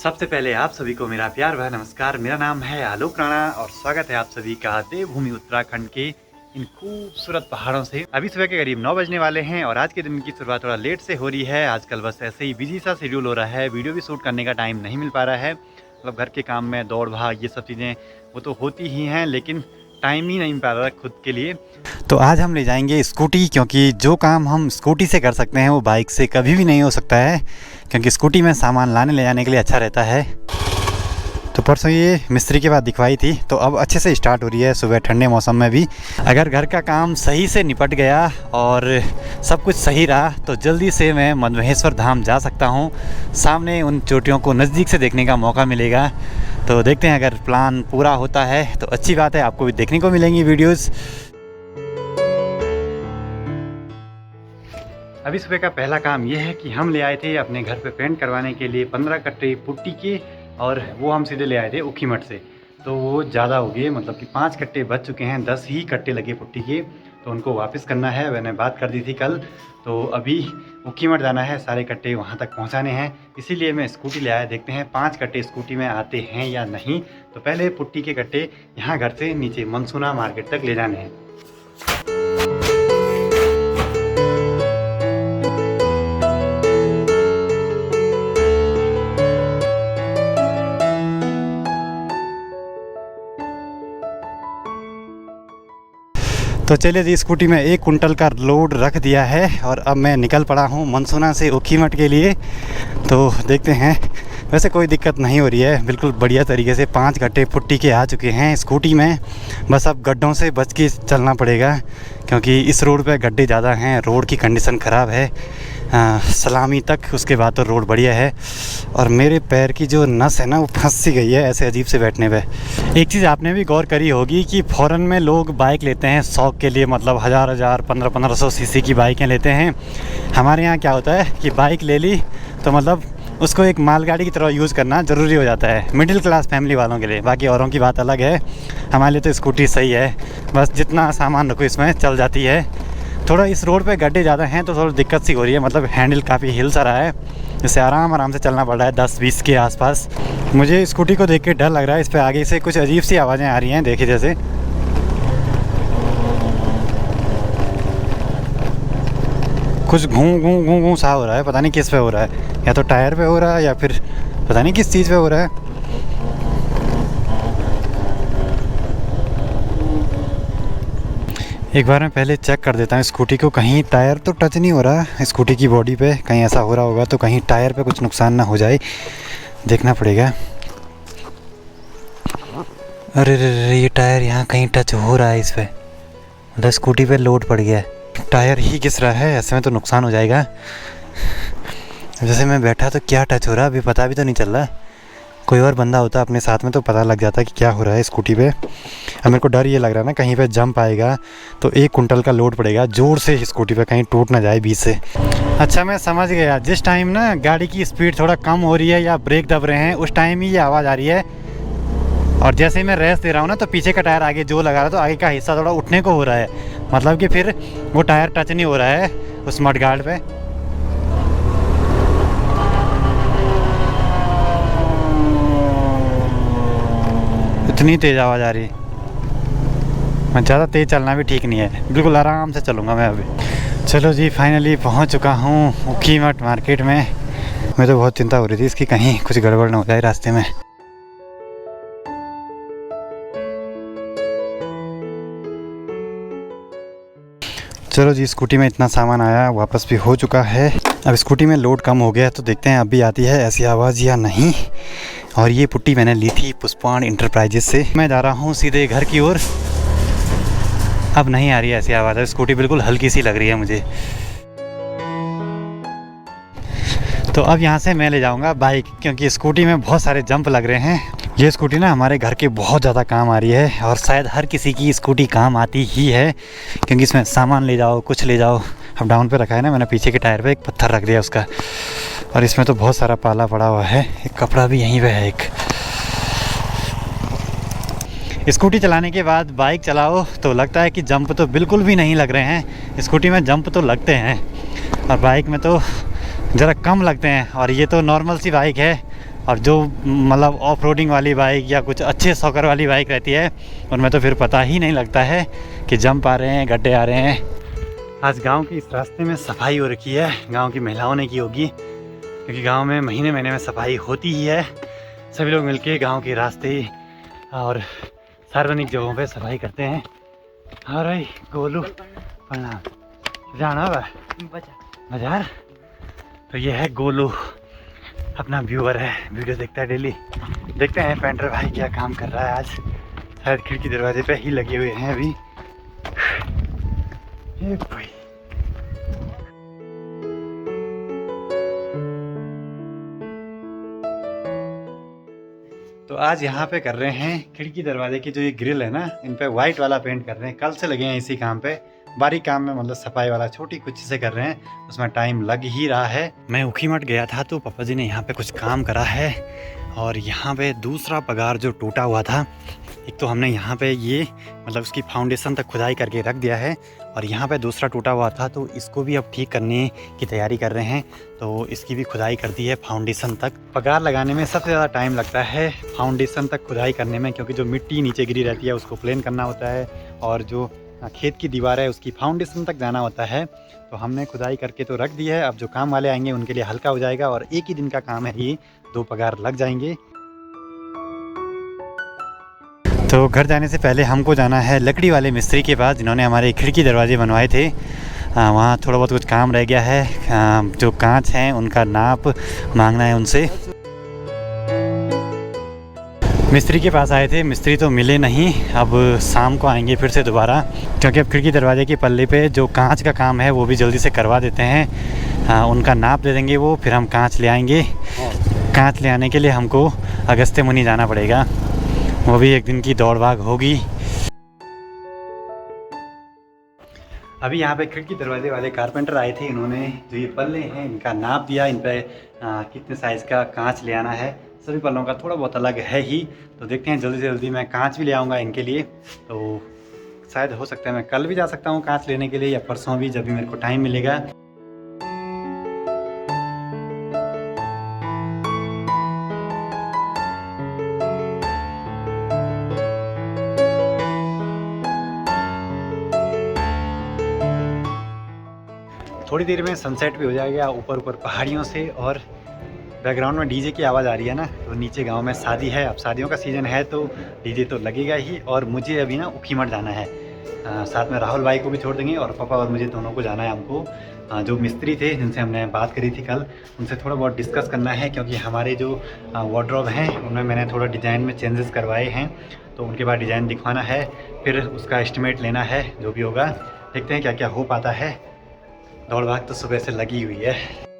सबसे पहले आप सभी को मेरा प्यार भरा नमस्कार। मेरा नाम है आलोक राणा और स्वागत है आप सभी का देवभूमि उत्तराखंड के इन खूबसूरत पहाड़ों से। अभी सुबह के करीब 9 बजने वाले हैं और आज के दिन की शुरुआत थोड़ा लेट से हो रही है। आजकल बस ऐसे ही बिजी सा शेड्यूल हो रहा है, वीडियो भी शूट करने का टाइम नहीं मिल पा रहा है। मतलब घर के काम में दौड़ भाग ये सब चीज़ें वो तो होती ही हैं, लेकिन टाइम ही नहीं मिल पा रहा खुद के लिए। तो आज हम ले जाएंगे स्कूटी, क्योंकि जो काम हम स्कूटी से कर सकते हैं वो बाइक से कभी भी नहीं हो सकता है, क्योंकि स्कूटी में सामान लाने ले जाने के लिए अच्छा रहता है। तो परसों ये मिस्त्री के बाद दिखवाई थी, तो अब अच्छे से स्टार्ट हो रही है सुबह ठंडे मौसम में भी। अगर घर का काम सही से निपट गया और सब कुछ सही रहा तो जल्दी से मैं मधमहेश्वर धाम जा सकता हूँ। सामने उन चोटियों को नज़दीक से देखने का मौका मिलेगा। तो देखते हैं, अगर प्लान पूरा होता है तो अच्छी बात है, आपको भी देखने को मिलेंगी वीडियोज़। अभी सुबह का पहला काम ये है कि हम ले आए थे अपने घर पे पेंट करवाने के लिए 15 कट्टे पुट्टी के, और वो हम सीधे ले आए थे उखीमठ से। तो वो ज़्यादा हो गए, मतलब कि 5 कट्टे बच चुके हैं, 10 ही कट्टे लगे पुट्टी के, तो उनको वापस करना है। मैंने बात कर दी थी कल, तो अभी उखीमठ जाना है, सारे कट्टे वहाँ तक पहुँचाने हैं, इसीलिए मैं स्कूटी ले आया। देखते हैं 5 कट्टे स्कूटी में आते हैं या नहीं। तो पहले पुट्टी के कट्टे यहाँ घर से नीचे मनसूना मार्केट तक ले जाने हैं। तो चलिए जी, स्कूटी में 1 कुंटल का लोड रख दिया है और अब मैं निकल पड़ा हूँ मनसूना से उखीमठ के लिए। तो देखते हैं, वैसे कोई दिक्कत नहीं हो रही है, बिल्कुल बढ़िया तरीके से 5 कट्टे पुट्टी के आ चुके हैं स्कूटी में। बस अब गड्ढों से बच के चलना पड़ेगा, क्योंकि इस रोड पे गड्ढे ज़्यादा हैं, रोड की कंडीशन ख़राब है। सलामी तक, उसके बाद तो रोड बढ़िया है। और मेरे पैर की जो नस है ना, वो फंस सी गई है ऐसे अजीब से बैठने पे। एक चीज़ आपने भी गौर करी होगी कि फ़ॉरेन में लोग बाइक लेते हैं शौक़ के लिए, मतलब 1000 1500 सीसी की बाइकें लेते हैं। हमारे यहाँ क्या होता है कि बाइक ले ली तो मतलब उसको एक मालगाड़ी की तरह यूज़ करना ज़रूरी हो जाता है मिडिल क्लास फैमिली वालों के लिए। बाकी औरों की बात अलग है, हमारे लिए तो स्कूटी सही है, बस जितना सामान रखो इसमें चल जाती है। थोड़ा इस रोड पे गड्ढे ज़्यादा हैं तो थोड़ी दिक्कत सी हो रही है, मतलब हैंडल काफ़ी हिल सा रहा है, इससे आराम से चलना पड़ रहा है 10-20 के आसपास। मुझे स्कूटी को देख के डर लग रहा है, इस पर आगे से कुछ अजीब सी आवाज़ें आ रही हैं, देखिए जैसे कुछ घूं सा हो रहा है, पता नहीं किस पे हो रहा है, या तो टायर पे हो रहा है या फिर पता नहीं किस चीज़ पे हो रहा है। एक बार मैं पहले चेक कर देता हूँ स्कूटी को, कहीं टायर तो टच नहीं हो रहा स्कूटी की बॉडी पे, कहीं ऐसा हो रहा होगा तो कहीं टायर पे कुछ नुकसान ना हो जाए, देखना पड़ेगा। अरे रे, ये टायर यहाँ कहीं टच हो रहा है इस पर, मतलब स्कूटी पे लोड पड़ गया है, टायर ही घिस रहा है, ऐसे में तो नुकसान हो जाएगा। जैसे मैं बैठा तो क्या टच हो रहा है अभी पता भी तो नहीं चल रहा, कोई और बंदा होता अपने साथ में तो पता लग जाता कि क्या हो रहा है स्कूटी पे। अब मेरे को डर ये लग रहा है ना, कहीं पे जंप आएगा तो 1 कुंटल का लोड पड़ेगा जोर से स्कूटी पे, कहीं टूट ना जाए बीच से। अच्छा, मैं समझ गया, जिस टाइम ना गाड़ी की स्पीड थोड़ा कम हो रही है या ब्रेक दब रहे हैं उस टाइम ही ये आवाज़ आ रही है, और जैसे ही मैं रेस दे रहा हूँ ना तो पीछे का टायर आगे जो लगा रहा है तो आगे का हिस्सा थोड़ा उठने को हो रहा है, मतलब कि फिर वो टायर टच नहीं हो रहा है उस मडगार्ड पे। इतनी तेज़ आवाज़ आ रही, मैं ज़्यादा तेज़ चलना भी ठीक नहीं है, बिल्कुल आराम से चलूँगा मैं अभी। चलो जी, फाइनली पहुँच चुका हूँ उखीमठ मार्केट में। मुझे तो बहुत चिंता हो रही थी इसकी, कहीं कुछ गड़बड़ ना हो जाए रास्ते में। चलो जी, स्कूटी में इतना सामान आया, वापस भी हो चुका है। अब स्कूटी में लोड कम हो गया, तो देखते हैं अभी आती है ऐसी आवाज़ या नहीं। और ये पुट्टी मैंने ली थी पुष्पान इंटरप्राइजेस से। मैं जा रहा हूँ सीधे घर की ओर। अब नहीं आ रही है ऐसी आवाज़, स्कूटी बिल्कुल हल्की सी लग रही है मुझे। तो अब यहाँ से मैं ले जाऊँगा बाइक, क्योंकि स्कूटी में बहुत सारे जंप लग रहे हैं। ये स्कूटी ना हमारे घर के बहुत ज़्यादा काम आ रही है, और शायद हर किसी की स्कूटी काम आती ही है, क्योंकि इसमें सामान ले जाओ, कुछ ले जाओ। अब डाउन पे रखा है ना मैंने, पीछे के टायर पे एक पत्थर रख दिया उसका, और इसमें तो बहुत सारा पाला पड़ा हुआ है, एक कपड़ा भी यहीं पे है एक। स्कूटी चलाने के बाद बाइक चलाओ तो लगता है कि जंप तो बिल्कुल भी नहीं लग रहे हैं। स्कूटी में जंप तो लगते हैं और बाइक में तो ज़रा कम लगते हैं। और ये तो नॉर्मल सी बाइक है, और जो मतलब ऑफ रोडिंग वाली बाइक या कुछ अच्छे सॉकर वाली बाइक रहती है उनमें तो फिर पता ही नहीं लगता है कि जंप आ रहे हैं, गड्ढे आ रहे हैं। आज गांव की इस रास्ते में सफाई हो रखी है, गांव की महिलाओं ने की होगी, क्योंकि गांव में महीने महीने में सफाई होती ही है। सभी लोग मिलके गांव के रास्ते और सार्वजनिक जगहों पे सफाई करते हैं। हाँ भाई गोलू प्रणाम, जाना बाजार। तो ये है गोलू, अपना व्यूअर है, वीडियो देखता है डेली। देखते हैं पेंटर भाई क्या काम कर रहा है आज। शायद खिड़की दरवाजे पे ही लगे हुए हैं अभी। ये भाई तो आज यहाँ पे कर रहे हैं खिड़की दरवाजे की जो ये ग्रिल है ना, इन पे वाइट वाला पेंट कर रहे हैं। कल से लगे हैं इसी काम पे, बारीक काम में, मतलब सफाई वाला छोटी कुछ से कर रहे हैं, उसमें टाइम लग ही रहा है। मैं ऊखीमठ गया था तो पापा जी ने यहाँ पे कुछ काम करा है, और यहाँ पे दूसरा पगार जो टूटा हुआ था, एक तो हमने यहाँ पे ये मतलब उसकी फाउंडेशन तक खुदाई करके रख दिया है, और यहाँ पे दूसरा टूटा हुआ था तो इसको भी अब ठीक करने की तैयारी कर रहे हैं। तो इसकी भी खुदाई कर दी है फाउंडेशन तक। पगार लगाने में सबसे ज़्यादा टाइम लगता है फाउंडेशन तक खुदाई करने में, क्योंकि जो मिट्टी नीचे गिरी रहती है उसको प्लेन करना होता है, और जो खेत की दीवार है उसकी फाउंडेशन तक जाना होता है। तो हमने खुदाई करके तो रख दी है, अब जो काम वाले आएंगे उनके लिए हल्का हो जाएगा, और एक ही दिन का काम है, ये 2 पगार लग जाएंगे। तो घर जाने से पहले हमको जाना है लकड़ी वाले मिस्त्री के पास, जिन्होंने हमारे खिड़की दरवाजे बनवाए थे। वहाँ थोड़ा बहुत कुछ काम रह गया है, जो कांच हैं उनका नाप मांगना है उनसे। मिस्त्री के पास आए थे, मिस्त्री तो मिले नहीं, अब शाम को आएंगे फिर से दोबारा, क्योंकि अब खिड़की दरवाजे की पल्ले पे जो कांच का काम है वो भी जल्दी से करवा देते हैं। उनका नाप दे देंगे वो, फिर हम कांच ले आएंगे। कांच ले आने के लिए हमको अगस्त्य मुनि जाना पड़ेगा, वो भी एक दिन की दौड़ भाग होगी। अभी यहाँ पे खिड़की दरवाजे वाले कारपेंटर आए थे, इन्होंने जो ये पल्ले हैं इनका नाप दिया, इन पे कितने साइज़ का कांच ले आना है। सभी पल्लों का थोड़ा बहुत अलग है ही, तो देखते हैं जल्दी से जल्दी मैं कांच भी ले आऊँगा इनके लिए। तो शायद हो सकता है मैं कल भी जा सकता हूँ कांच लेने के लिए, या परसों भी, जब भी मेरे को टाइम मिलेगा। थोड़ी देर में सनसेट भी हो जाएगा ऊपर ऊपर पहाड़ियों से, और बैकग्राउंड में डीजे की आवाज़ आ रही है ना, तो नीचे गांव में शादी है, अब शादियों का सीज़न है तो डीजे तो लगेगा ही। और मुझे अभी ना ऊखीमठ जाना है, साथ में राहुल भाई को भी छोड़ देंगे, और पापा और मुझे दोनों को जाना है। हमको जो मिस्त्री थे जिनसे हमने बात करी थी कल, उनसे थोड़ा बहुत डिस्कस करना है, क्योंकि हमारे जो वार्डरोब हैं उनमें मैंने थोड़ा डिज़ाइन में चेंजेस करवाए हैं, तो उनके बाद डिज़ाइन दिखवाना है, फिर उसका एस्टिमेट लेना है, जो भी होगा देखते हैं क्या क्या हो पाता है। दौड़ भाग तो सुबह से लगी हुई है।